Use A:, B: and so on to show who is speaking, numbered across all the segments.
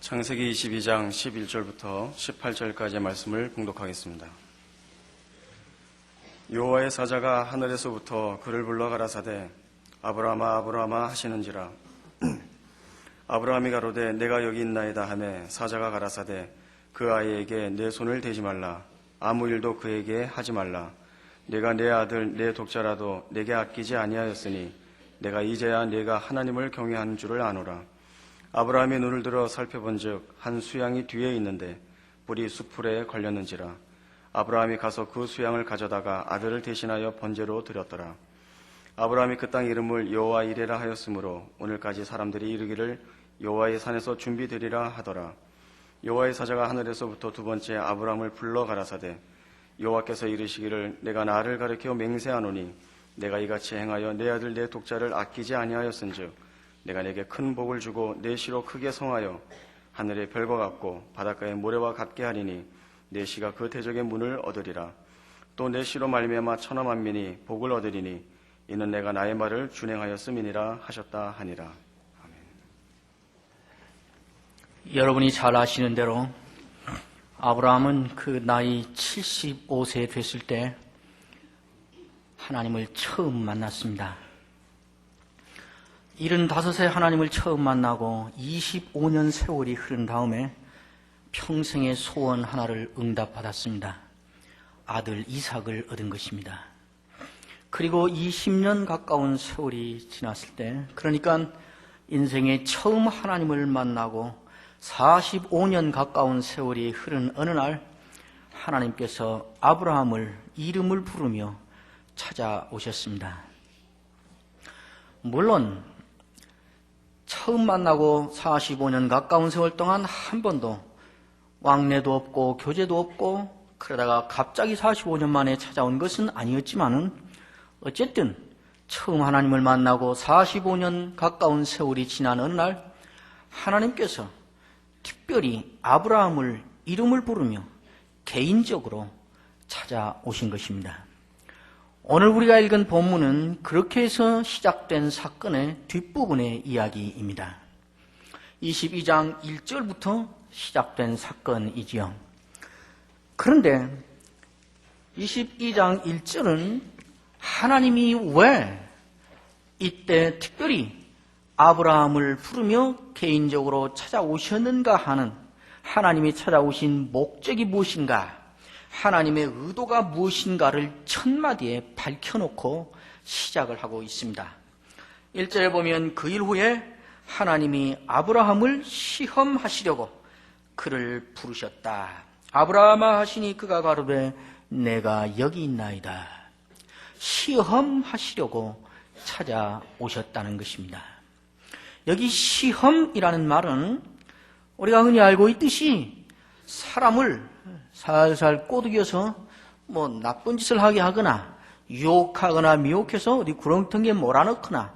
A: 창세기 22장 11절부터 18절까지의 말씀을 봉독하겠습니다. 여호와의 사자가 하늘에서부터 그를 불러 가라사대 아브라함아 아브라함아 하시는지라. 아브라함이 가로되 내가 여기 있나이다 하매 사자가 가라사대 그 아이에게 내 손을 대지 말라. 아무 일도 그에게 하지 말라. 내가 내 아들 내 독자라도 내게 아끼지 아니하였으니 내가 이제야 내가 하나님을 경외하는 줄을 아노라. 아브라함이 눈을 들어 살펴본즉 한 수양이 뒤에 있는데 뿔이 수풀에 걸렸는지라. 아브라함이 가서 그 수양을 가져다가 아들을 대신하여 번제로 드렸더라. 아브라함이 그 땅 이름을 여호와 이레라 하였으므로 오늘까지 사람들이 이르기를 여호와의 산에서 준비되리라 하더라. 여호와의 사자가 하늘에서부터 두 번째 아브라함을 불러 가라사대 여호와께서 이르시기를 내가 나를 가리켜 맹세하노니 내가 이같이 행하여 내 아들 내 독자를 아끼지 아니하였은즉 내가 내게 큰 복을 주고 내 씨로 크게 성하여 하늘의 별과 같고 바닷가의 모래와 같게 하리니 내 씨가 그 대적의 문을 얻으리라. 또 내 씨로 말미암아 천하 만민이 복을 얻으리니 이는 내가 나의 말을 준행하였음이니라 하셨다 하니라. 아멘.
B: 여러분이 잘 아시는 대로 아브라함은 그 나이 75세 됐을 때 하나님을 처음 만났습니다. 75세 하나님을 처음 만나고 25년 세월이 흐른 다음에 평생의 소원 하나를 응답받았습니다. 아들 이삭을 얻은 것입니다. 그리고 20년 가까운 세월이 지났을 때, 그러니까 인생에 처음 하나님을 만나고 45년 가까운 세월이 흐른 어느 날 하나님께서 아브라함을 이름을 부르며 찾아오셨습니다. 물론 처음 만나고 45년 가까운 세월 동안 한 번도 왕래도 없고 교제도 없고 그러다가 갑자기 45년 만에 찾아온 것은 아니었지만은 어쨌든 처음 하나님을 만나고 45년 가까운 세월이 지난 어느 날 하나님께서 특별히 아브라함을 이름을 부르며 개인적으로 찾아오신 것입니다. 오늘 우리가 읽은 본문은 그렇게 해서 시작된 사건의 뒷부분의 이야기입니다. 22장 1절부터 시작된 사건이지요. 그런데 22장 1절은 하나님이 왜 이때 특별히 아브라함을 부르며 개인적으로 찾아오셨는가 하는 하나님이 찾아오신 목적이 무엇인가, 하나님의 의도가 무엇인가를 첫마디에 밝혀놓고 시작을 하고 있습니다. 1절에 보면 그 일 후에 하나님이 아브라함을 시험하시려고 그를 부르셨다. 아브라함아 하시니 그가 가로되 내가 여기 있나이다. 시험하시려고 찾아오셨다는 것입니다. 여기 시험이라는 말은 우리가 흔히 알고 있듯이 사람을 살살 꼬드겨서 나쁜 짓을 하게 하거나 유혹하거나 미혹해서 어디 구렁텅이에 몰아넣거나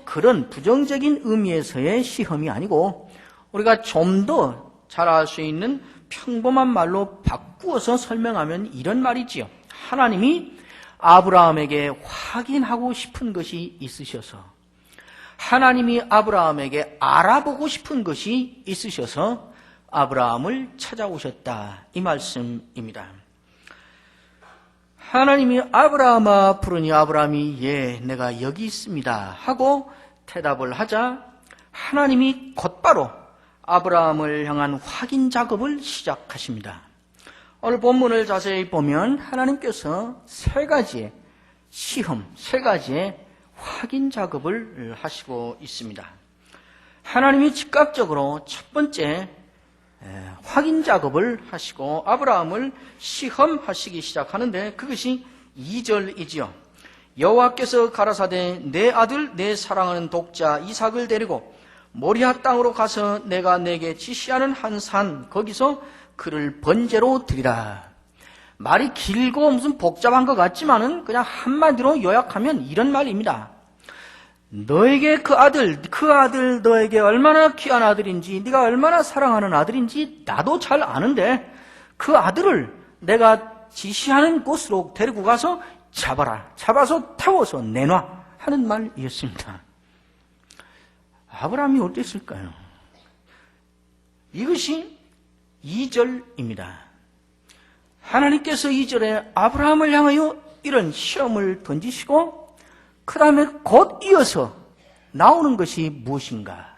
B: 그런 부정적인 의미에서의 시험이 아니고 우리가 좀 더 잘 알 수 있는 평범한 말로 바꾸어서 설명하면 이런 말이지요. 하나님이 아브라함에게 확인하고 싶은 것이 있으셔서, 하나님이 아브라함에게 알아보고 싶은 것이 있으셔서 아브라함을 찾아오셨다, 이 말씀입니다. 하나님이 아브라함아 부르니 아브라함이 예 내가 여기 있습니다 하고 대답을 하자 하나님이 곧바로 아브라함을 향한 확인 작업을 시작하십니다. 오늘 본문을 자세히 보면 하나님께서 세 가지의 시험, 세 가지의 확인 작업을 하시고 있습니다. 하나님이 즉각적으로 첫 번째 확인 작업을 하시고 아브라함을 시험하시기 시작하는데 그것이 2절이지요. 여호와께서 가라사대 내 아들 내 사랑하는 독자 이삭을 데리고 모리아 땅으로 가서 내가 내게 지시하는 한 산 거기서 그를 번제로 드리라. 말이 길고 무슨 복잡한 것 같지만은 그냥 한마디로 요약하면 이런 말입니다. 너에게 그 아들 너에게 얼마나 귀한 아들인지, 네가 얼마나 사랑하는 아들인지 나도 잘 아는데 그 아들을 내가 지시하는 곳으로 데리고 가서 잡아서 태워서 내놔 하는 말이었습니다. 아브라함이 어땠을까요? 이것이 2절입니다. 하나님께서 2절에 아브라함을 향하여 이런 시험을 던지시고 그 다음에 곧 이어서 나오는 것이 무엇인가?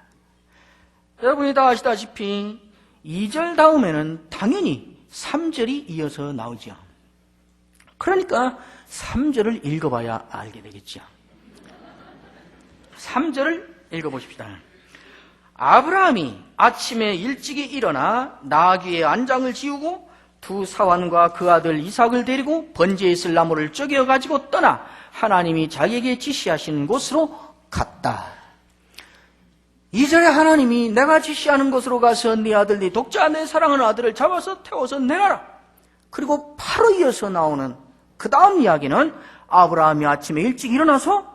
B: 여러분이 다 아시다시피 2절 다음에는 당연히 3절이 이어서 나오죠. 그러니까 3절을 읽어봐야 알게 되겠죠. 3절을 읽어보십시다. 아브라함이 아침에 일찍이 일어나 나귀의 안장을 지우고 두 사환과 그 아들 이삭을 데리고 번제에 있을 나무를 쪼개어 가지고 떠나 하나님이 자기에게 지시하신 곳으로 갔다. 2절에 하나님이 내가 지시하는 곳으로 가서 네 아들 네 독자 내 사랑하는 아들을 잡아서 태워서 내놔라. 그리고 바로 이어서 나오는 그 다음 이야기는 아브라함이 아침에 일찍 일어나서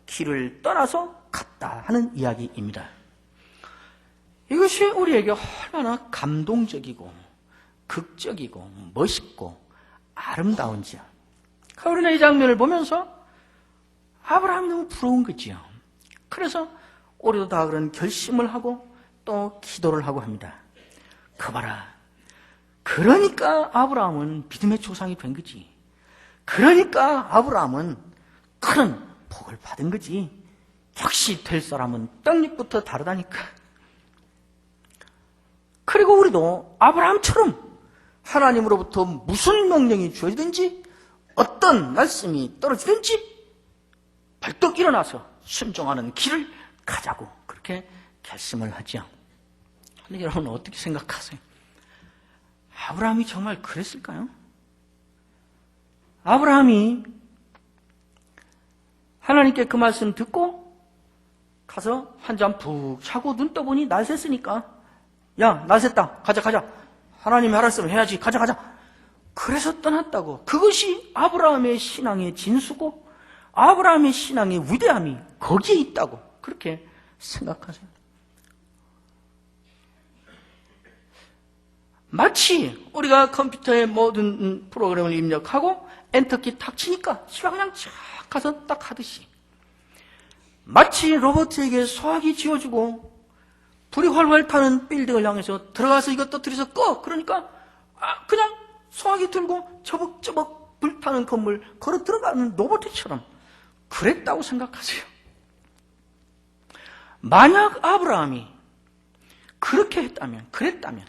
B: 길을 떠나서 갔다 하는 이야기입니다. 이것이 우리에게 얼마나 감동적이고 극적이고 멋있고 아름다운지요. 우리는 이 장면을 보면서 아브라함이 너무 부러운 거지요. 그래서 우리도 다 그런 결심을 하고 또 기도를 하고 합니다. 그 봐라. 그러니까 아브라함은 믿음의 조상이 된 거지. 그러니까 아브라함은 큰 복을 받은 거지. 역시 될 사람은 떡잎부터 다르다니까. 그리고 우리도 아브라함처럼 하나님으로부터 무슨 명령이 주어지든지 어떤 말씀이 떨어지든지 벌떡 일어나서 순종하는 길을 가자고 그렇게 결심을 하죠. 근데 여러분 어떻게 생각하세요? 아브라함이 정말 그랬을까요? 아브라함이 하나님께 그 말씀 듣고 가서 한 잔 푹 자고 눈 떠보니 날 샜으니까 야, 날 샜다. 가자. 하나님이 알았으면 해야지. 가자. 그래서 떠났다고. 그것이 아브라함의 신앙의 진수고 아브라함의 신앙의 위대함이 거기에 있다고 그렇게 생각하세요. 마치 우리가 컴퓨터에 모든 프로그램을 입력하고 엔터키 탁 치니까 지가 그냥 쫙 가서 딱 하듯이 마치 로봇에게 소화기 지어주고 불이 활활 타는 빌딩을 향해서 들어가서 이것 터뜨려서 꺼. 그러니까 그냥 소화기 들고 저벅저벅 불타는 건물 걸어 들어가는 로봇처럼 그랬다고 생각하세요. 만약 아브라함이 그랬다면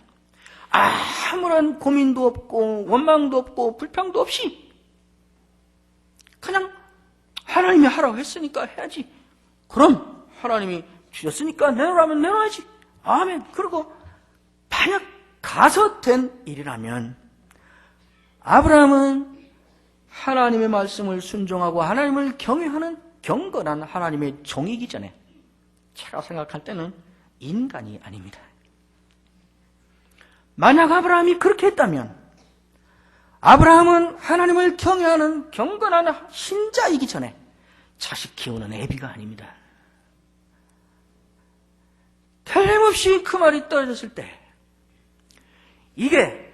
B: 아무런 고민도 없고 원망도 없고 불평도 없이 그냥 하나님이 하라고 했으니까 해야지. 그럼 하나님이 주셨으니까 내놓으라면 내놔야지. 아멘. 그리고 만약 가서 된 일이라면 아브라함은 하나님의 말씀을 순종하고 하나님을 경외하는 경건한 하나님의 종이기 전에 제가 생각할 때는 인간이 아닙니다. 만약 아브라함이 그렇게 했다면 아브라함은 하나님을 경외하는 경건한 신자이기 전에 자식 키우는 애비가 아닙니다. 틀림없이 그 말이 떨어졌을 때 이게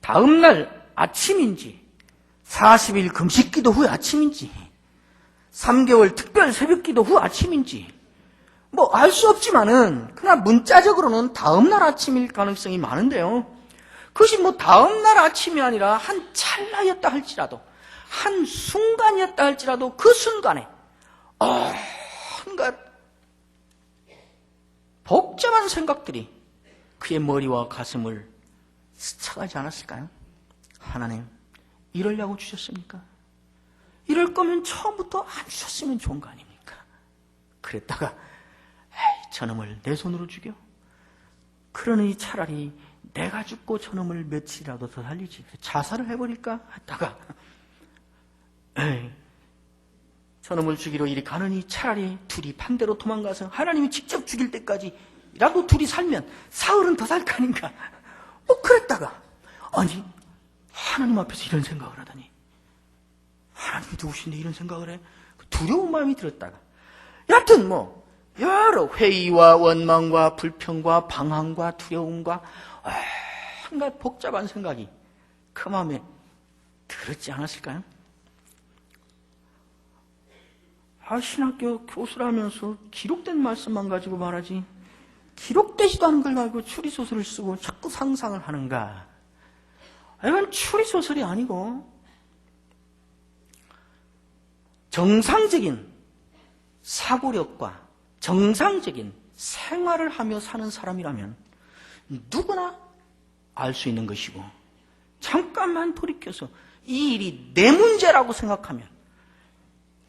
B: 다음날 아침인지 40일 금식기도 후 아침인지 3개월 특별 새벽기도 후 아침인지 뭐 알 수 없지만은 그냥 문자적으로는 다음날 아침일 가능성이 많은데요. 그것이 뭐 다음날 아침이 아니라 한 찰나였다 할지라도 한 순간이었다 할지라도 그 순간에 온갖 복잡한 생각들이 그의 머리와 가슴을 스쳐가지 않았을까요? 하나님, 이러려고 주셨습니까? 이럴 거면 처음부터 안 주셨으면 좋은 거 아닙니까? 그랬다가 저놈을 내 손으로 죽여? 그러니 차라리 내가 죽고 저놈을 며칠이라도 더 살리지. 자살을 해버릴까? 했다가 저놈을 죽이러 이리 가느니 차라리 둘이 반대로 도망가서 하나님이 직접 죽일 때까지라도 둘이 살면 사흘은 더 살 거 아닌가? 그랬다가 아니 하나님 앞에서 이런 생각을 하다니 하나님이 누구신데 이런 생각을 해? 두려운 마음이 들었다가 여하튼 뭐 여러 회의와 원망과 불평과 방황과 두려움과 한갖 복잡한 생각이 그 마음에 들었지 않았을까요? 신학교 교수라면서 기록된 말씀만 가지고 말하지 기록되지도 않은 걸 가지고 추리소설을 쓰고 자꾸 상상을 하는가? 이건 추리소설이 아니고 정상적인 사고력과 정상적인 생활을 하며 사는 사람이라면 누구나 알 수 있는 것이고, 잠깐만 돌이켜서 이 일이 내 문제라고 생각하면,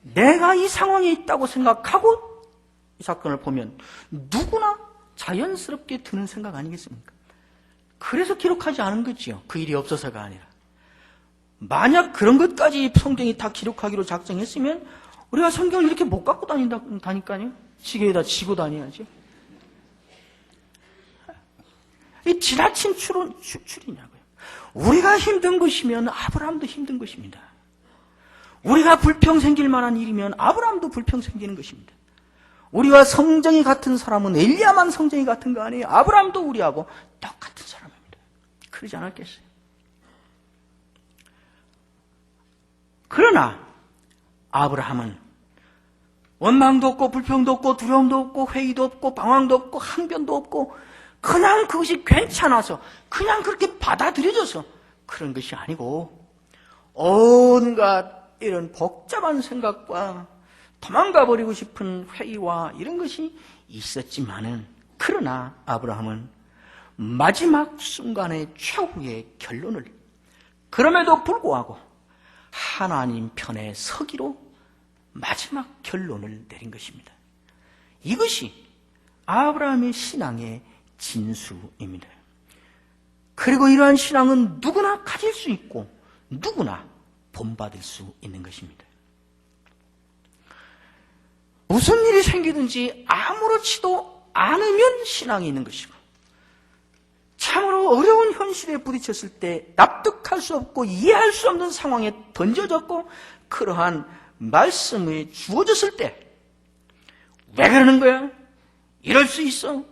B: 내가 이 상황에 있다고 생각하고 이 사건을 보면 누구나 자연스럽게 드는 생각 아니겠습니까? 그래서 기록하지 않은 거지요. 그 일이 없어서가 아니라. 만약 그런 것까지 성경이 다 기록하기로 작정했으면 우리가 성경을 이렇게 못 갖고 다니까요. 지게에다 지고 다녀야지. 이 지나친 추리냐고요. 우리가 힘든 것이면 아브라함도 힘든 것입니다. 우리가 불평 생길 만한 일이면 아브라함도 불평 생기는 것입니다. 우리와 성정이 같은 사람은 엘리야만 성정이 같은 거 아니에요? 아브라함도 우리하고 똑같은 사람입니다. 그러지 않았겠어요? 그러나 아브라함은 원망도 없고 불평도 없고 두려움도 없고 회의도 없고 방황도 없고 항변도 없고 그냥 그것이 괜찮아서 그냥 그렇게 받아들여져서 그런 것이 아니고 온갖 이런 복잡한 생각과 도망가 버리고 싶은 회의와 이런 것이 있었지만은, 그러나 아브라함은 마지막 순간의 최후의 결론을 그럼에도 불구하고 하나님 편에 서기로 마지막 결론을 내린 것입니다. 이것이 아브라함의 신앙의 진수입니다. 그리고 이러한 신앙은 누구나 가질 수 있고 누구나 본받을 수 있는 것입니다. 무슨 일이 생기든지 아무렇지도 않으면 신앙이 있는 것이고, 참으로 어려운 현실에 부딪혔을 때 납득할 수 없고 이해할 수 없는 상황에 던져졌고 그러한 말씀이 주어졌을 때 왜 그러는 거야? 이럴 수 있어?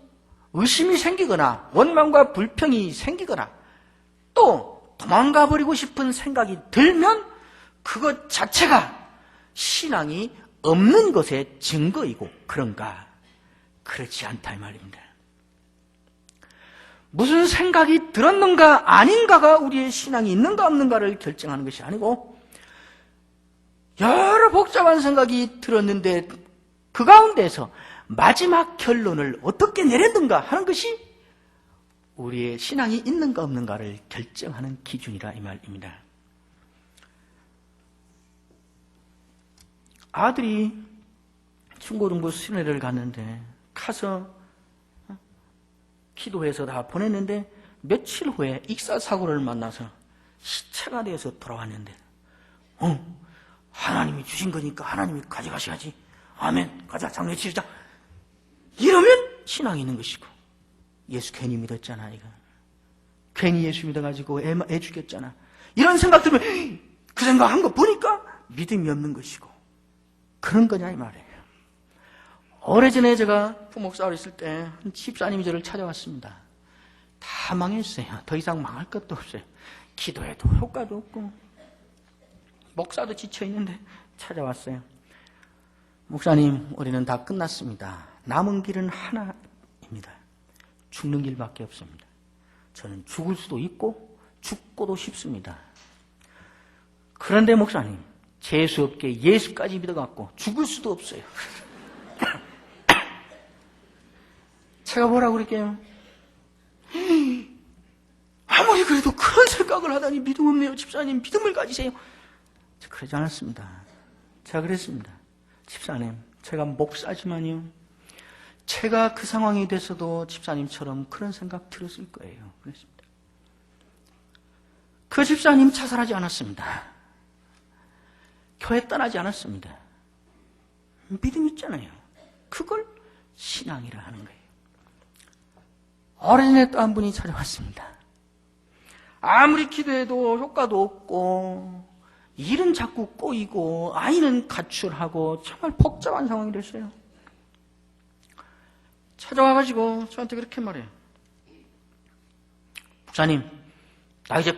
B: 의심이 생기거나 원망과 불평이 생기거나 또 도망가 버리고 싶은 생각이 들면 그것 자체가 신앙이 없는 것의 증거이고, 그런가? 그렇지 않다 이 말입니다. 무슨 생각이 들었는가 아닌가가 우리의 신앙이 있는가 없는가를 결정하는 것이 아니고, 여러 복잡한 생각이 들었는데 그 가운데서 마지막 결론을 어떻게 내렸는가 하는 것이 우리의 신앙이 있는가 없는가를 결정하는 기준이라 이 말입니다. 아들이 중고등부 수련회를 갔는데 가서 기도해서 다 보냈는데 며칠 후에 익사사고를 만나서 시체가 되어서 돌아왔는데 하나님이 주신 거니까 하나님이 가져가셔야지. 아멘. 가자. 장례 치르자. 이러면 신앙이 있는 것이고, 예수 괜히 믿었잖아 이거. 괜히 예수 믿어가지고 애 죽였잖아. 이런 생각 들으면 그 생각한 거 보니까 믿음이 없는 것이고, 그런 거냐 이 말이에요. 오래전에 제가 부목사로 있을 때 집사님이 저를 찾아왔습니다. 다 망했어요. 더 이상 망할 것도 없어요. 기도해도 효과도 없고 목사도 지쳐있는데 찾아왔어요. 목사님, 우리는 다 끝났습니다. 남은 길은 하나입니다. 죽는 길밖에 없습니다. 저는 죽을 수도 있고 죽고도 싶습니다. 그런데 목사님, 재수 없게 예수까지 믿어갖고 죽을 수도 없어요. 제가 뭐라고 그럴게요? 아무리 그래도 그런 생각을 하다니 믿음 없네요. 집사님, 믿음을 가지세요. 그러지 않았습니다. 제가 그랬습니다. 집사님, 제가 목사지만요, 제가 그 상황이 됐어도 집사님처럼 그런 생각 들었을 거예요. 그랬습니다. 그 집사님 자살하지 않았습니다. 교회 떠나지 않았습니다. 믿음 있잖아요. 그걸 신앙이라 하는 거예요. 오래전에 또 한 분이 찾아왔습니다. 아무리 기도해도 효과도 없고 일은 자꾸 꼬이고 아이는 가출하고 정말 복잡한 상황이 됐어요. 찾아와가지고 저한테 그렇게 말해요. 목사님, 나 이제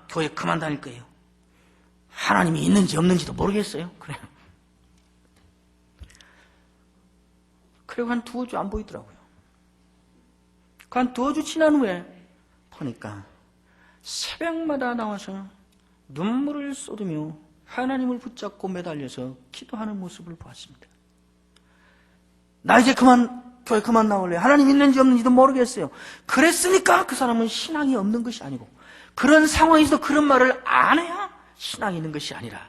B: 교회 그만 다닐 거예요. 하나님이 있는지 없는지도 모르겠어요. 그래요. 그리고 한 두어 주 안 보이더라고요. 한 2주 지난 후에 보니까 새벽마다 나와서 눈물을 쏟으며 하나님을 붙잡고 매달려서 기도하는 모습을 보았습니다. 나 이제 교회 그만 나올래. 하나님 있는지 없는지도 모르겠어요. 그랬으니까 그 사람은 신앙이 없는 것이 아니고, 그런 상황에서 그런 말을 안 해야 신앙이 있는 것이 아니라,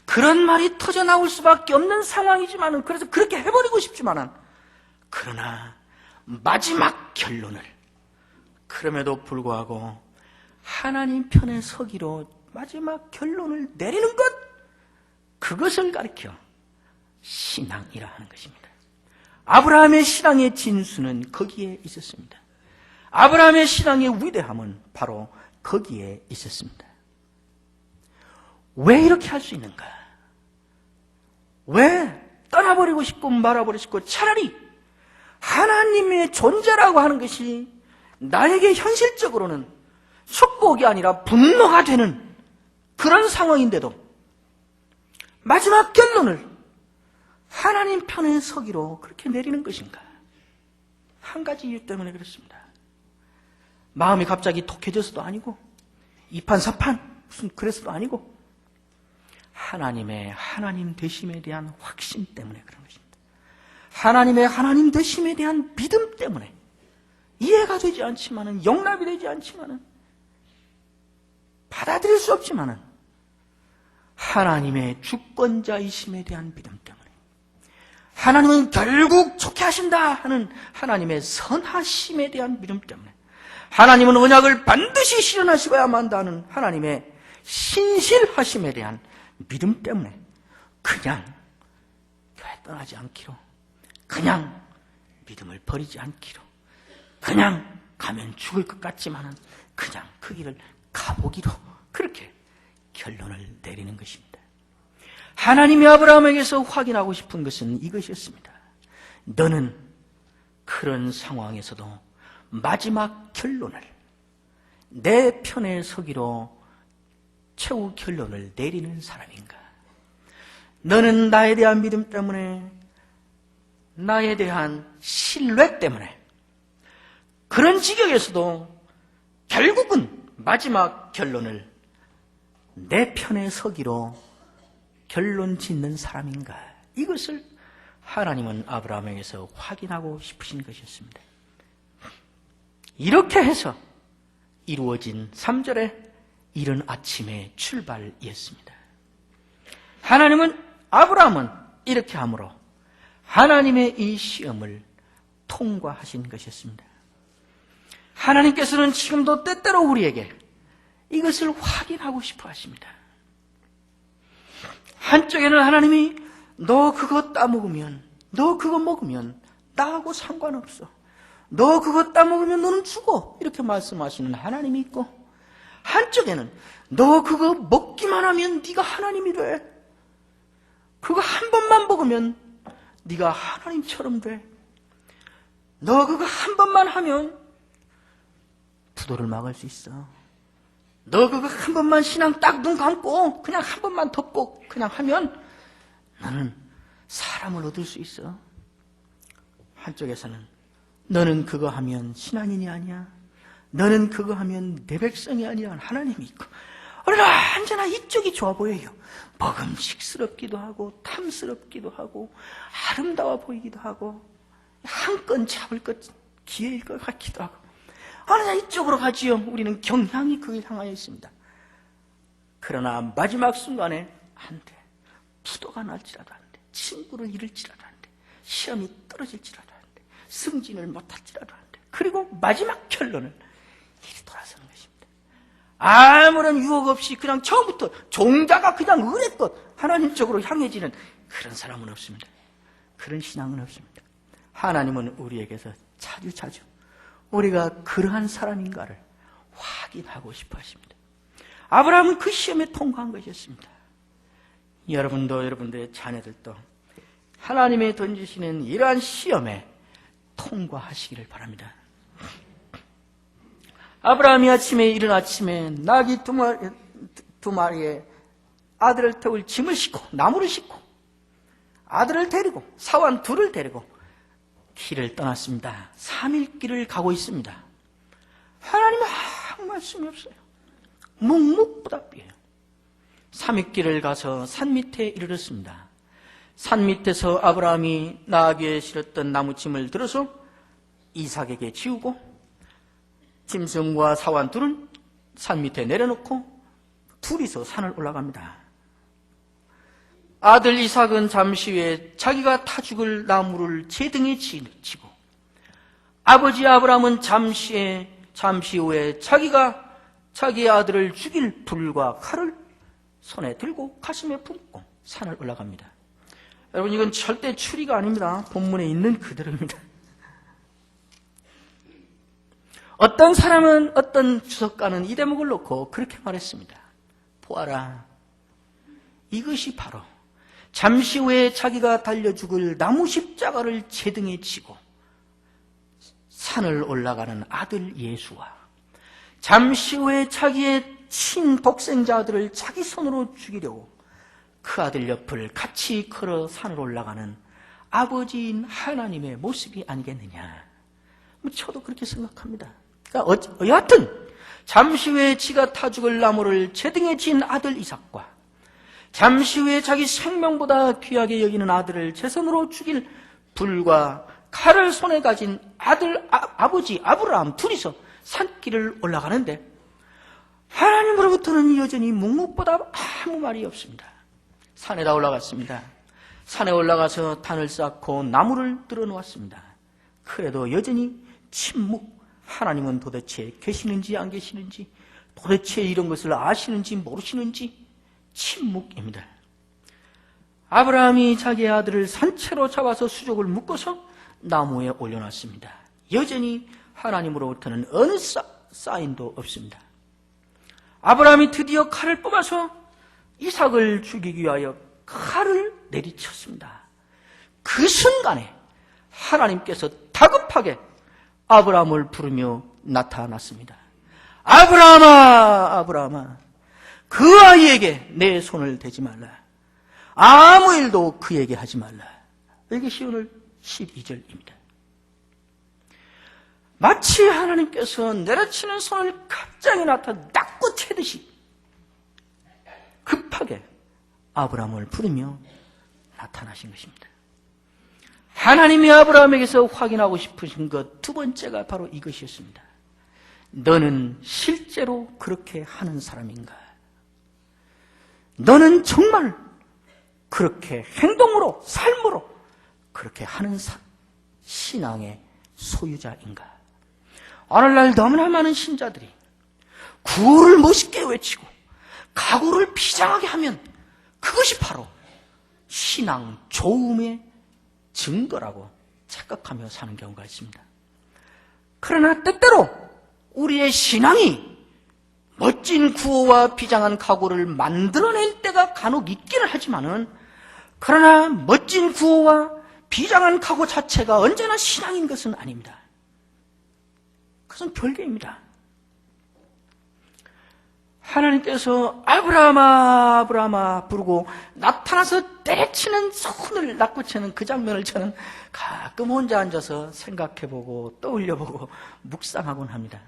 B: 그런 말이 터져 나올 수밖에 없는 상황이지만은, 그래서 그렇게 해버리고 싶지만은, 그러나 마지막 결론을, 그럼에도 불구하고 하나님 편에 서기로 마지막 결론을 내리는 것, 그것을 가리켜 신앙이라 하는 것입니다. 아브라함의 신앙의 진수는 거기에 있었습니다. 아브라함의 신앙의 위대함은 바로 거기에 있었습니다. 왜 이렇게 할 수 있는가? 왜 떠나버리고 싶고 말아버리고 싶고, 차라리 하나님의 존재라고 하는 것이 나에게 현실적으로는 축복이 아니라 분노가 되는 그런 상황인데도 마지막 결론을 하나님 편에 서기로 그렇게 내리는 것인가? 한 가지 이유 때문에 그렇습니다. 마음이 갑자기 독해져서도 아니고, 이판사판 무슨 그래서도 아니고, 하나님 되심에 대한 확신 때문에 그런 것입니다. 하나님의 하나님 되심에 대한 믿음 때문에, 이해가 되지 않지만은, 용납이 되지 않지만은, 받아들일 수 없지만은, 하나님의 주권자이심에 대한 믿음 때문에, 하나님은 결국 좋게 하신다 하는 하나님의 선하심에 대한 믿음 때문에, 하나님은 언약을 반드시 실현하시고야만 한다는 하나님의 신실하심에 대한 믿음 때문에 그냥 교회 떠나지 않기로, 그냥 믿음을 버리지 않기로, 그냥 가면 죽을 것 같지만은 그냥 그 길을 가보기로, 그렇게 결론을 내리는 것입니다. 하나님이 아브라함에게서 확인하고 싶은 것은 이것이었습니다. 너는 그런 상황에서도 마지막 결론을, 내 편에 서기로 최후 결론을 내리는 사람인가? 너는 나에 대한 믿음 때문에, 나에 대한 신뢰 때문에, 그런 지경에서도 결국은 마지막 결론을 내 편에 서기로 결론 짓는 사람인가? 이것을 하나님은 아브라함에게서 확인하고 싶으신 것이었습니다. 이렇게 해서 이루어진 3절의 이른 아침의 출발이었습니다. 아브라함은 이렇게 함으로 하나님의 이 시험을 통과하신 것이었습니다. 하나님께서는 지금도 때때로 우리에게 이것을 확인하고 싶어 하십니다. 한쪽에는 하나님이 너 그거 따먹으면, 너 그거 먹으면 나하고 상관없어, 너 그거 따먹으면 너는 죽어, 이렇게 말씀하시는 하나님이 있고, 한쪽에는 너 그거 먹기만 하면 네가 하나님이 돼, 그거 한 번만 먹으면 네가 하나님처럼 돼, 너 그거 한 번만 하면 부도를 막을 수 있어, 너 그거 한 번만 신앙 딱 눈 감고 그냥 한 번만 덮고 그냥 하면 너는 사람을 얻을 수 있어. 한쪽에서는 너는 그거 하면 신앙인이 아니야, 너는 그거 하면 내 백성이 아니야, 하나님이 있고. 우리는 언제나 이쪽이 좋아 보여요. 먹음직스럽기도 하고 탐스럽기도 하고 아름다워 보이기도 하고 한 건 잡을 것 기회일 것 같기도 하고, 언제나 이쪽으로 가지요. 우리는 경향이 그에 향하여 있습니다. 그러나 마지막 순간에 안 돼, 부도가 날지라도 안 돼, 친구를 잃을지라도 안 돼, 시험이 떨어질지라도 안 돼, 승진을 못할지라도 안 돼, 그리고 마지막 결론은 이리 돌아서는 것입니다. 아무런 유혹 없이 그냥 처음부터 종자가 그냥 의뢰껏 하나님 쪽으로 향해지는 그런 사람은 없습니다. 그런 신앙은 없습니다. 하나님은 우리에게서 자주 우리가 그러한 사람인가를 확인하고 싶어 하십니다. 아브라함은 그 시험에 통과한 것이었습니다. 여러분도 여러분들의 자녀들도 하나님의 던지시는 이러한 시험에 통과하시기를 바랍니다. 아브라함이 이른 아침에 나귀 두 마리에 아들을 태울 짐을 싣고 나무를 싣고 아들을 데리고 사환 둘을 데리고 길을 떠났습니다. 3일 길을 가고 있습니다. 하나님 아무 말씀이 없어요. 묵묵부답이에요. 3일 길을 가서 산 밑에 이르렀습니다. 산 밑에서 아브라함이 나귀에 실었던 나무짐을 들어서 이삭에게 지우고 짐승과 사환 둘은 산 밑에 내려놓고 둘이서 산을 올라갑니다. 아들 이삭은 잠시 후에 자기가 타 죽을 나무를 제 등에 지고 아버지 아브라함은 잠시 후에 자기가 자기 아들을 죽일 불과 칼을 손에 들고 가슴에 품고 산을 올라갑니다. 여러분, 이건 절대 추리가 아닙니다. 본문에 있는 그대로입니다. 어떤 사람은, 어떤 주석가는 이 대목을 놓고 그렇게 말했습니다. 보아라, 이것이 바로 잠시 후에 자기가 달려 죽을 나무 십자가를 제 등에 지고 산을 올라가는 아들 예수와 잠시 후에 자기의 친독생자들을 자기 손으로 죽이려고 그 아들 옆을 같이 걸어 산을 올라가는 아버지인 하나님의 모습이 아니겠느냐. 저도 그렇게 생각합니다. 그러니까 여하튼 잠시 후에 지가 타 죽을 나무를 제 등에 진 아들 이삭과 잠시 후에 자기 생명보다 귀하게 여기는 아들을 제 손으로 죽일 불과 칼을 손에 가진 아버지 아브라함 둘이서 산길을 올라가는데 하나님으로부터는 여전히 묵묵보다 아무 말이 없습니다. 산에다 올라갔습니다. 산에 올라가서 단을 쌓고 나무를 들어놓았습니다. 그래도 여전히 침묵. 하나님은 도대체 계시는지 안 계시는지, 도대체 이런 것을 아시는지 모르시는지 침묵입니다. 아브라함이 자기의 아들을 산채로 잡아서 수족을 묶어서 나무에 올려놨습니다. 여전히 하나님으로부터는 어느 사인도 없습니다. 아브라함이 드디어 칼을 뽑아서 이삭을 죽이기 위하여 칼을 내리쳤습니다. 그 순간에 하나님께서 다급하게 아브라함을 부르며 나타났습니다. 아브라함아, 아브라함아, 그 아이에게 내 손을 대지 말라. 아무 일도 그에게 하지 말라. 이것이 오늘 12절입니다. 마치 하나님께서 내려치는 손을 갑자기 낙구 채듯이 급하게 아브라함을 부르며 나타나신 것입니다. 하나님이 아브라함에게서 확인하고 싶으신 것 두 번째가 바로 이것이었습니다. 너는 실제로 그렇게 하는 사람인가? 너는 정말 그렇게 행동으로, 삶으로 그렇게 하는 신앙의 소유자인가? 오늘날 너무나 많은 신자들이 구호를 멋있게 외치고 각오를 비장하게 하면 그것이 바로 신앙 좋음의 증거라고 착각하며 사는 경우가 있습니다. 그러나 때때로 우리의 신앙이 멋진 구호와 비장한 각오를 만들어낼 때가 간혹 있기는 하지만은, 그러나 멋진 구호와 비장한 각오 자체가 언제나 신앙인 것은 아닙니다. 그것은 별개입니다. 하나님께서 아브라함아, 아브라함아 부르고 나타나서 때려치는 손을 낙구치는 그 장면을 저는 가끔 혼자 앉아서 생각해보고 떠올려보고 묵상하곤 합니다.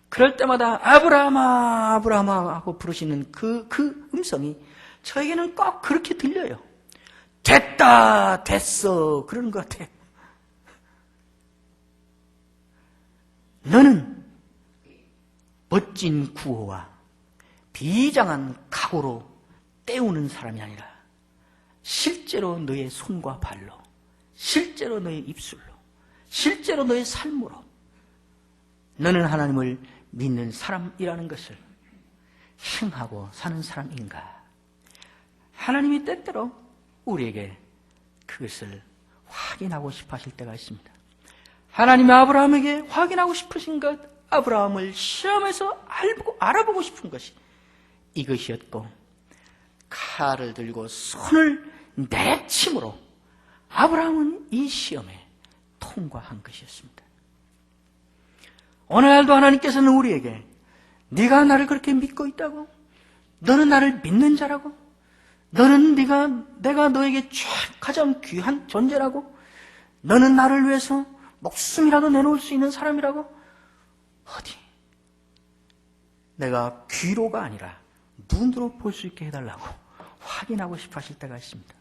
B: 그럴 때마다 아브라함아, 아브라함아 하고 부르시는 그 음성이 저에게는 꼭 그렇게 들려요. 됐다, 됐어, 그러는 것 같아요. 너는 멋진 구호와 비장한 각오로 때우는 사람이 아니라 실제로 너의 손과 발로, 실제로 너의 입술로, 실제로 너의 삶으로 너는 하나님을 믿는 사람이라는 것을 행하고 사는 사람인가? 하나님이 때때로 우리에게 그것을 확인하고 싶어 하실 때가 있습니다. 하나님이 아브라함에게 확인하고 싶으신 것, 아브라함을 시험해서 알아보고 싶은 것이 이것이었고, 칼을 들고 손을 내침으로 아브라함은 이 시험에 통과한 것이었습니다. 오늘날도 하나님께서는 우리에게 네가 나를 그렇게 믿고 있다고? 너는 나를 믿는 자라고? 너는 내가 너에게 가장 귀한 존재라고? 너는 나를 위해서 목숨이라도 내놓을 수 있는 사람이라고? 어디? 내가 귀로가 아니라 눈으로 볼 수 있게 해달라고 확인하고 싶어 하실 때가 있습니다.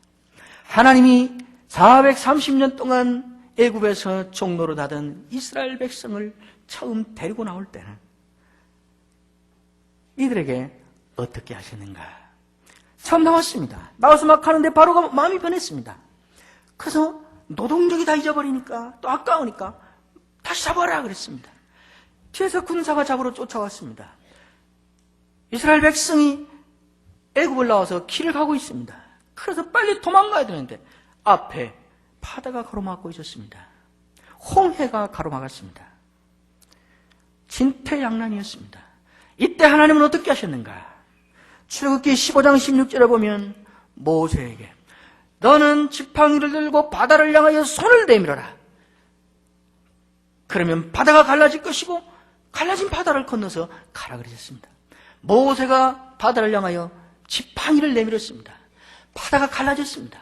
B: 하나님이 430년 동안 애굽에서 종로로 하던 이스라엘 백성을 처음 데리고 나올 때는 이들에게 어떻게 하셨는가? 처음 나왔습니다. 나와서 막 하는데 바로가 마음이 변했습니다. 그래서 노동력이 다 잊어버리니까 또 아까우니까 다시 잡아라 그랬습니다. 뒤에서 군사가 잡으러 쫓아왔습니다. 이스라엘 백성이 애굽을 나와서 길을 가고 있습니다. 그래서 빨리 도망가야 되는데 앞에 바다가 가로막고 있었습니다. 홍해가 가로막았습니다. 진퇴양난이었습니다. 이때 하나님은 어떻게 하셨는가? 출애굽기 15장 16절에 보면 모세에게 너는 지팡이를 들고 바다를 향하여 손을 내밀어라. 그러면 바다가 갈라질 것이고 갈라진 바다를 건너서 가라 그러셨습니다. 모세가 바다를 향하여 지팡이를 내밀었습니다. 바다가 갈라졌습니다.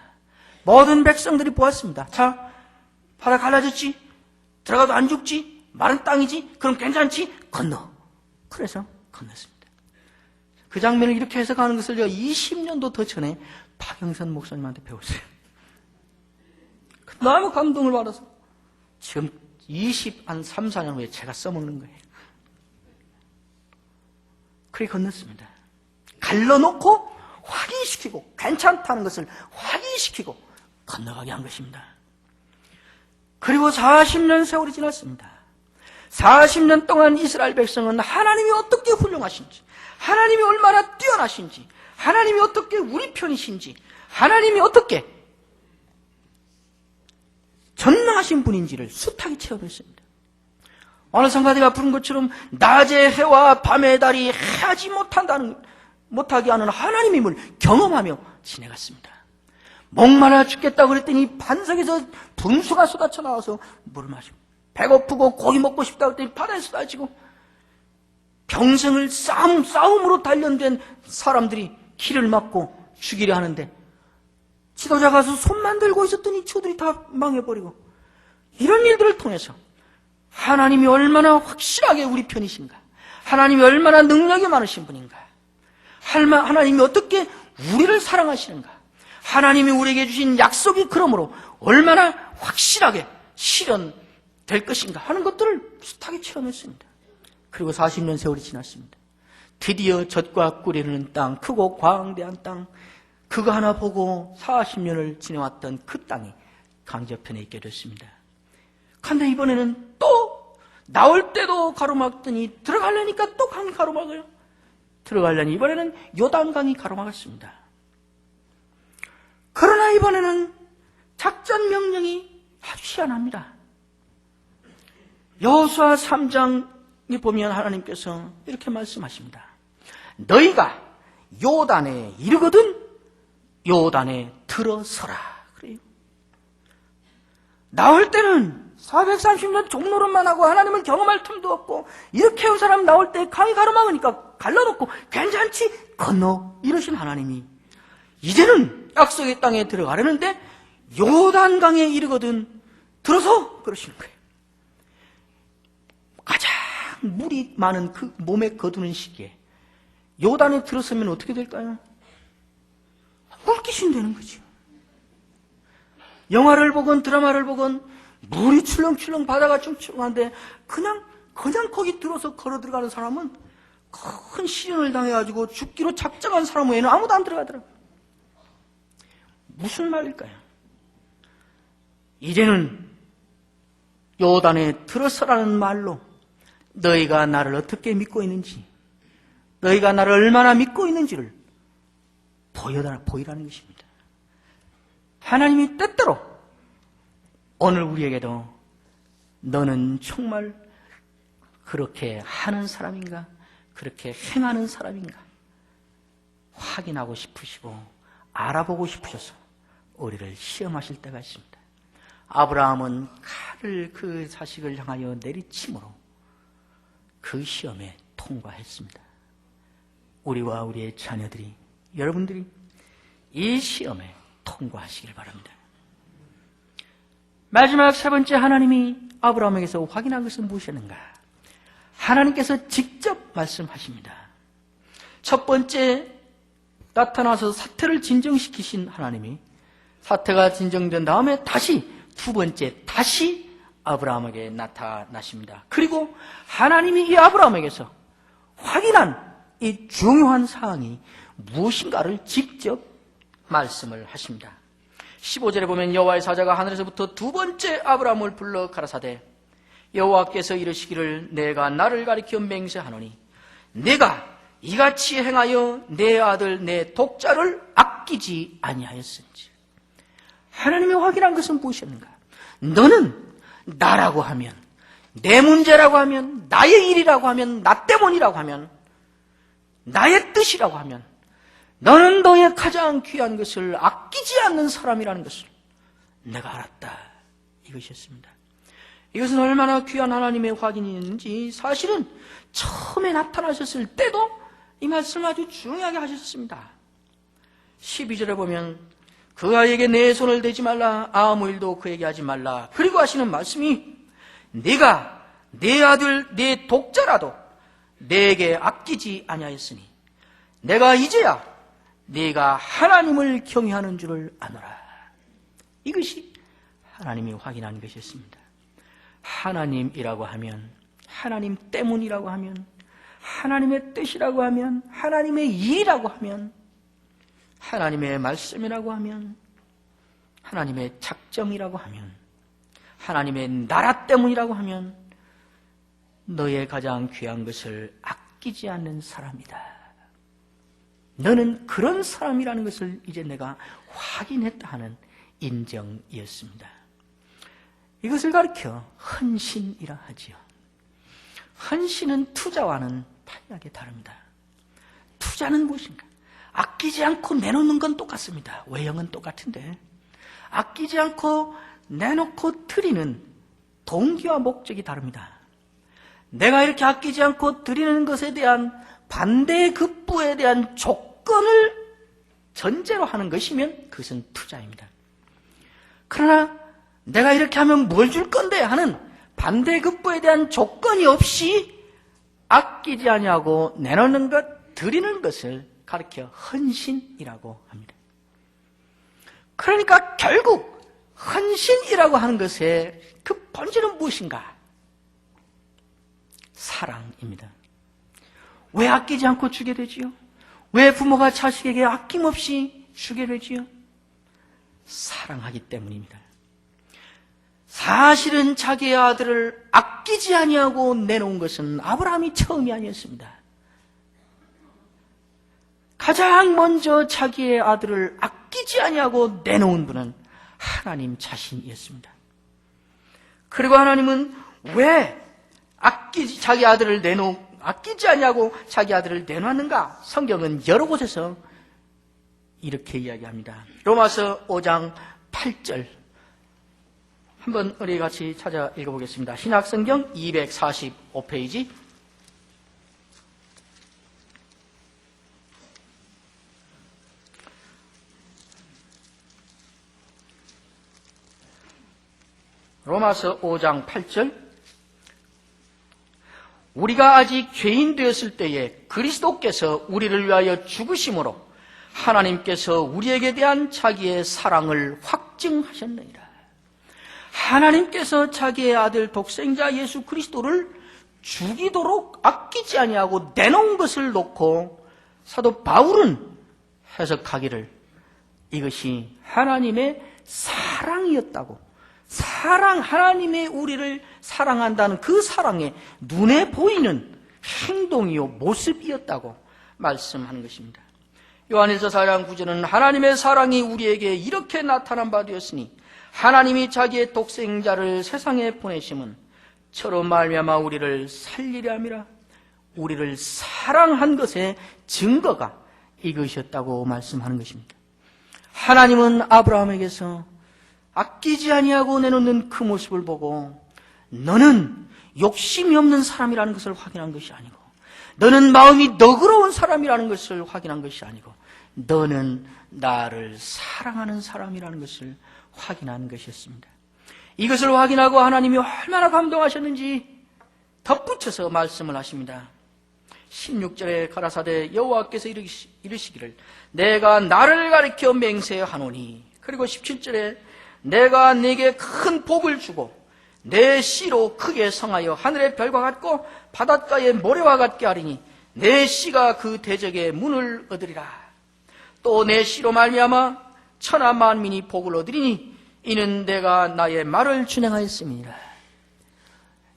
B: 모든 백성들이 보았습니다. 자, 바다 갈라졌지? 들어가도 안 죽지? 마른 땅이지? 그럼 괜찮지? 건너. 그래서 건넜습니다. 그 장면을 이렇게 해석하는 것을 제가 20년도 더 전에 박영선 목사님한테 배웠어요. 너무 감동을 받아서 지금 3, 4년 후에 제가 써먹는 거예요. 그렇게 건넜습니다. 갈라놓고 확인시키고 괜찮다는 것을 확인시키고 건너가게 한 것입니다. 그리고 40년 세월이 지났습니다. 40년 동안 이스라엘 백성은 하나님이 어떻게 훌륭하신지, 하나님이 얼마나 뛰어나신지, 하나님이 어떻게 우리 편이신지, 하나님이 어떻게 전능하신 분인지를 숱하게 체험했습니다. 어느 성가대가 부른 것처럼 낮의 해와 밤의 달이 해하지 못하게 하는 하나님의 힘을 경험하며 지내갔습니다. 목말라 죽겠다고 그랬더니 반석에서 분수가 쏟아져 나와서 물을 마시고, 배고프고 고기 먹고 싶다고 그랬더니 바다에 쏟아지고, 평생을 싸움으로 단련된 사람들이 길을 막고 죽이려 하는데 지도자 가서 손만 들고 있었더니 저들이 다 망해버리고, 이런 일들을 통해서 하나님이 얼마나 확실하게 우리 편이신가, 하나님이 얼마나 능력이 많으신 분인가, 하나님이 어떻게 우리를 사랑하시는가, 하나님이 우리에게 주신 약속이 그러므로 얼마나 확실하게 실현될 것인가 하는 것들을 숱하게 체험했습니다. 그리고 40년 세월이 지났습니다. 드디어 젖과 꿀이 흐르는 땅, 크고 광대한 땅, 그거 하나 보고 40년을 지내왔던 그 땅이 강저편에 있게 됐습니다. 그런데 이번에는 또 나올 때도 가로막더니 들어가려니까 또 강이 가로막아요. 들어가려니 이번에는 요단강이 가로막았습니다. 그러나 이번에는 작전 명령이 아주 희한합니다. 여호수아 3장에 보면 하나님께서 이렇게 말씀하십니다. 너희가 요단에 이르거든 요단에 들어서라. 그래요. 나올 때는 430년 종노릇만 하고 하나님을 경험할 틈도 없고, 이렇게 한 사람 나올 때 강이 가로막으니까 갈라놓고 괜찮지? 건너. 이러신 하나님이 이제는 약속의 땅에 들어가려는데 요단강에 이르거든 들어서 그러시는 거예요. 가장 물이 많은 그 몸에 거두는 시기에 요단에 들어서면 어떻게 될까요? 물귀신 되는 거죠. 영화를 보건 드라마를 보건 물이 출렁출렁 바다가 충출렁한데 그냥 거기 들어서 걸어 들어가는 사람은 큰 시련을 당해가지고 죽기로 작정한 사람 외에는 아무도 안 들어가더라고요. 무슨 말일까요? 이제는 요단에 들어서라는 말로 너희가 나를 어떻게 믿고 있는지, 너희가 나를 얼마나 믿고 있는지를 보이라는 것입니다. 하나님이 때때로 오늘 우리에게도 너는 정말 그렇게 하는 사람인가, 그렇게 행하는 사람인가 확인하고 싶으시고 알아보고 싶으셔서 우리를 시험하실 때가 있습니다. 아브라함은 칼을 그 자식을 향하여 내리침으로 그 시험에 통과했습니다. 우리와 우리의 자녀들이, 여러분들이 이 시험에 통과하시길 바랍니다. 마지막 세 번째 하나님이 아브라함에게서 확인한 것은 무엇이었는가? 하나님께서 직접 말씀하십니다. 첫 번째 나타나서 사태를 진정시키신 하나님이 사태가 진정된 다음에 다시 두 번째 다시 아브라함에게 나타나십니다. 그리고 하나님이 이 아브라함에게서 확인한 이 중요한 사항이 무엇인가를 직접 말씀을 하십니다. 15절에 보면 여호와의 사자가 하늘에서부터 두 번째 아브라함을 불러 가라사대 여호와께서 이르시기를 내가 나를 가리켜 맹세하노니 내가 이같이 행하여 내 아들 내 독자를 아끼지 아니하였은지. 하나님이 확인한 것은 무엇이었는가? 너는 나라고 하면, 내 문제라고 하면, 나의 일이라고 하면, 나 때문이라고 하면, 나의 뜻이라고 하면 너는 너의 가장 귀한 것을 아끼지 않는 사람이라는 것을 내가 알았다. 이것이었습니다. 이것은 얼마나 귀한 하나님의 확인이 있는지 사실은 처음에 나타나셨을 때도 이 말씀을 아주 중요하게 하셨습니다. 12절에 보면 그 아이에게 내 손을 대지 말라, 아무 일도 그에게 하지 말라. 그리고 하시는 말씀이 네가 내 아들 내 독자라도 내게 아끼지 아니하였으니 내가 이제야 네가 하나님을 경외하는 줄을 아노라. 이것이 하나님이 확인한 것이었습니다. 하나님이라고 하면, 하나님 때문이라고 하면, 하나님의 뜻이라고 하면, 하나님의 일이라고 하면, 하나님의 말씀이라고 하면, 하나님의 작정이라고 하면, 하나님의 나라 때문이라고 하면 너의 가장 귀한 것을 아끼지 않는 사람이다. 너는 그런 사람이라는 것을 이제 내가 확인했다 하는 인정이었습니다. 이것을 가리켜 헌신이라 하지요. 헌신은 투자와는 판이하게 다릅니다. 투자는 무엇인가? 아끼지 않고 내놓는 건 똑같습니다. 외형은 똑같은데 아끼지 않고 내놓고 드리는 동기와 목적이 다릅니다. 내가 이렇게 아끼지 않고 드리는 것에 대한 반대의 급부에 대한 조건을 전제로 하는 것이면 그것은 투자입니다. 그러나 내가 이렇게 하면 뭘 줄 건데 하는 반대의 급부에 대한 조건이 없이 아끼지 아니하고 내놓는 것, 드리는 것을 가리켜 헌신이라고 합니다. 그러니까 결국 헌신이라고 하는 것의 그 본질은 무엇인가? 사랑입니다. 왜 아끼지 않고 주게 되지요? 왜 부모가 자식에게 아낌없이 주게 되지요? 사랑하기 때문입니다. 사실은 자기의 아들을 아끼지 아니하고 내놓은 것은 아브라함이 처음이 아니었습니다. 가장 먼저 자기의 아들을 아끼지 아니하고 내놓은 분은 하나님 자신이었습니다. 그리고 하나님은 왜 자기 아들을 아끼지 아니하고 자기 아들을 내놨는가? 성경은 여러 곳에서 이렇게 이야기합니다. 로마서 5장 8절 한번 우리 같이 찾아 읽어보겠습니다. 신약성경 245페이지 로마서 5장 8절 우리가 아직 죄인 되었을 때에 그리스도께서 우리를 위하여 죽으심으로 하나님께서 우리에게 대한 자기의 사랑을 확증하셨느니라. 하나님께서 자기의 아들 독생자 예수 그리스도를 죽이도록 아끼지 아니하고 내놓은 것을 놓고 사도 바울은 해석하기를 이것이 하나님의 사랑이었다고, 하나님의 우리를 사랑한다는 그 사랑의 눈에 보이는 행동이요 모습이었다고 말씀하는 것입니다. 요한일서 4장 9절은 하나님의 사랑이 우리에게 이렇게 나타난 바 되었으니 하나님이 자기의 독생자를 세상에 보내심은 저로 말미암아 우리를 살리려 함이라. 우리를 사랑한 것의 증거가 이것이었다고 말씀하는 것입니다. 하나님은 아브라함에게서 아끼지 아니하고 내놓는 그 모습을 보고 너는 욕심이 없는 사람이라는 것을 확인한 것이 아니고, 너는 마음이 너그러운 사람이라는 것을 확인한 것이 아니고, 너는 나를 사랑하는 사람이라는 것을 확인한 것이었습니다. 이것을 확인하고 하나님이 얼마나 감동하셨는지 덧붙여서 말씀을 하십니다. 16절에 가라사대 여호와께서 이르시기를 내가 나를 가리켜 맹세하노니, 그리고 17절에 내가 네게 큰 복을 주고 내 씨로 크게 성하여 하늘의 별과 같고 바닷가의 모래와 같게 하리니 내 씨가 그 대적의 문을 얻으리라. 또 내 씨로 말미암아 천하 만민이 복을 얻으리니 이는 내가 나의 말을 준행하였음이니라.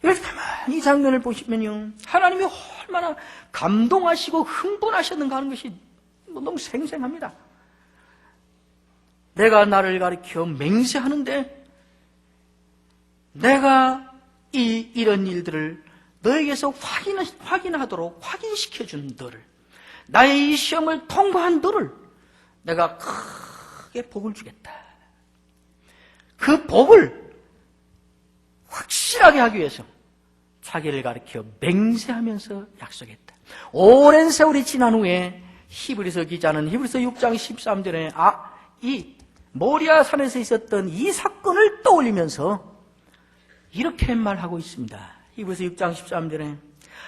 B: 이렇게 가만히 이 장면을 보시면요, 하나님이 얼마나 감동하시고 흥분하셨는가 하는 것이 너무 생생합니다. 내가 나를 가리켜 맹세하는데 내가 이런 일들을 너에게서 확인하도록 확인시켜준 너를, 나의 이 시험을 통과한 너를 내가 크게 복을 주겠다. 그 복을 확실하게 하기 위해서 자기를 가리켜 맹세하면서 약속했다. 오랜 세월이 지난 후에 히브리서 기자는 히브리서 6장 13절에 이 모리아 산에서 있었던 이 사건을 떠올리면서 이렇게 말하고 있습니다. 히브리서 6장 13절에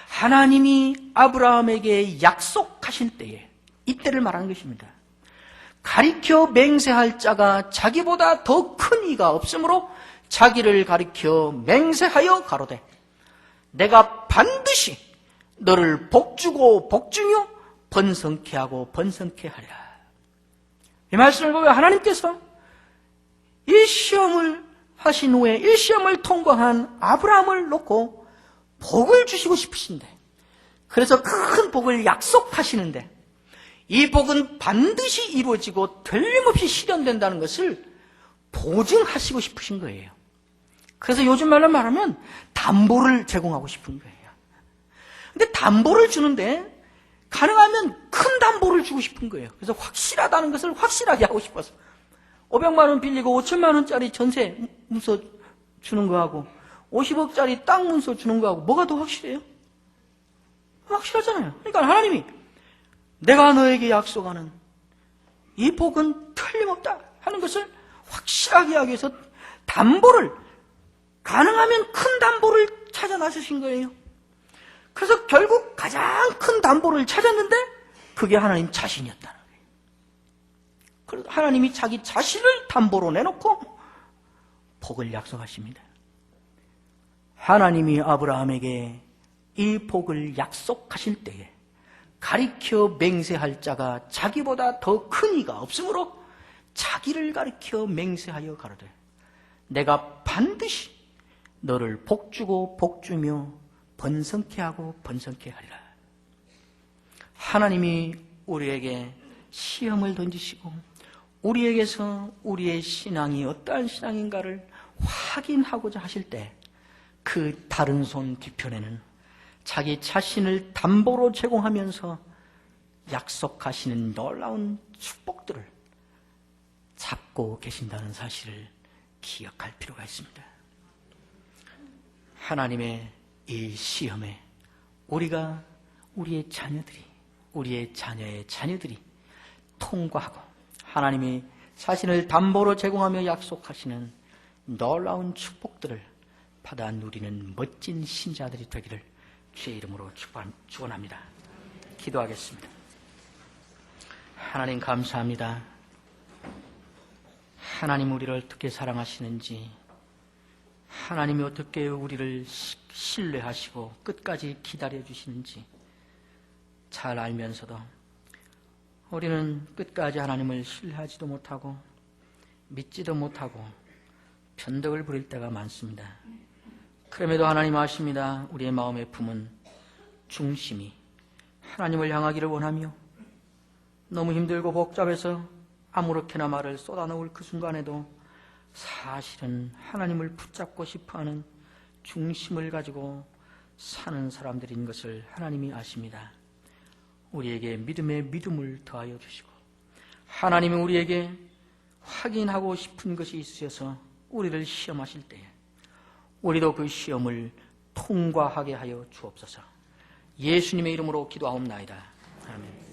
B: 하나님이 아브라함에게 약속하실 때에, 이때를 말하는 것입니다. 가리켜 맹세할 자가 자기보다 더 큰 이가 없으므로 자기를 가리켜 맹세하여 가로되 내가 반드시 너를 복주고 복주며 번성케 하고 번성케 하리라. 이 말씀을 보면 하나님께서 이 시험을 하신 후에 이 시험을 통과한 아브라함을 놓고 복을 주시고 싶으신데, 그래서 큰 복을 약속하시는데 이 복은 반드시 이루어지고 틀림없이 실현된다는 것을 보증하시고 싶으신 거예요. 그래서 요즘 말로 말하면 담보를 제공하고 싶은 거예요. 근데 담보를 주는데 가능하면 큰 담보를 주고 싶은 거예요. 그래서 확실하다는 것을 확실하게 하고 싶어서 500만 원 빌리고 5천만 원짜리 전세 문서 주는 거하고 50억짜리 땅 문서 주는 거하고 뭐가 더 확실해요? 확실하잖아요. 그러니까 하나님이 내가 너에게 약속하는 이 복은 틀림없다 하는 것을 확실하게 하기 위해서 담보를, 가능하면 큰 담보를 찾아 나서신 거예요. 그래서 결국 가장 큰 담보를 찾았는데 그게 하나님 자신이었다는 거예요. 그래서 하나님이 자기 자신을 담보로 내놓고 복을 약속하십니다. 하나님이 아브라함에게 이 복을 약속하실 때에 가리켜 맹세할 자가 자기보다 더 큰 이가 없으므로 자기를 가리켜 맹세하여 가로되 내가 반드시 너를 복주고 복주며 번성케 하고 번성케 하리라. 하나님이 우리에게 시험을 던지시고 우리에게서 우리의 신앙이 어떠한 신앙인가를 확인하고자 하실 때 그 다른 손 뒤편에는 자기 자신을 담보로 제공하면서 약속하시는 놀라운 축복들을 잡고 계신다는 사실을 기억할 필요가 있습니다. 하나님의 이 시험에 우리가 우리의 자녀의 자녀들이 통과하고 하나님이 자신을 담보로 제공하며 약속하시는 놀라운 축복들을 받아 누리는 멋진 신자들이 되기를 주의 이름으로 축원합니다. 기도하겠습니다. 하나님 감사합니다. 하나님 우리를 어떻게 사랑하시는지, 하나님이 어떻게 우리를 신뢰하시고 끝까지 기다려주시는지 잘 알면서도 우리는 끝까지 하나님을 신뢰하지도 못하고 믿지도 못하고 변덕을 부릴 때가 많습니다. 그럼에도 하나님 아십니다. 우리의 마음의 품은 중심이 하나님을 향하기를 원하며 너무 힘들고 복잡해서 아무렇게나 말을 쏟아놓을 그 순간에도 사실은 하나님을 붙잡고 싶어하는 중심을 가지고 사는 사람들인 것을 하나님이 아십니다. 우리에게 믿음의 믿음을 더하여 주시고 하나님이 우리에게 확인하고 싶은 것이 있으셔서 우리를 시험하실 때에 우리도 그 시험을 통과하게 하여 주옵소서. 예수님의 이름으로 기도하옵나이다. 아멘.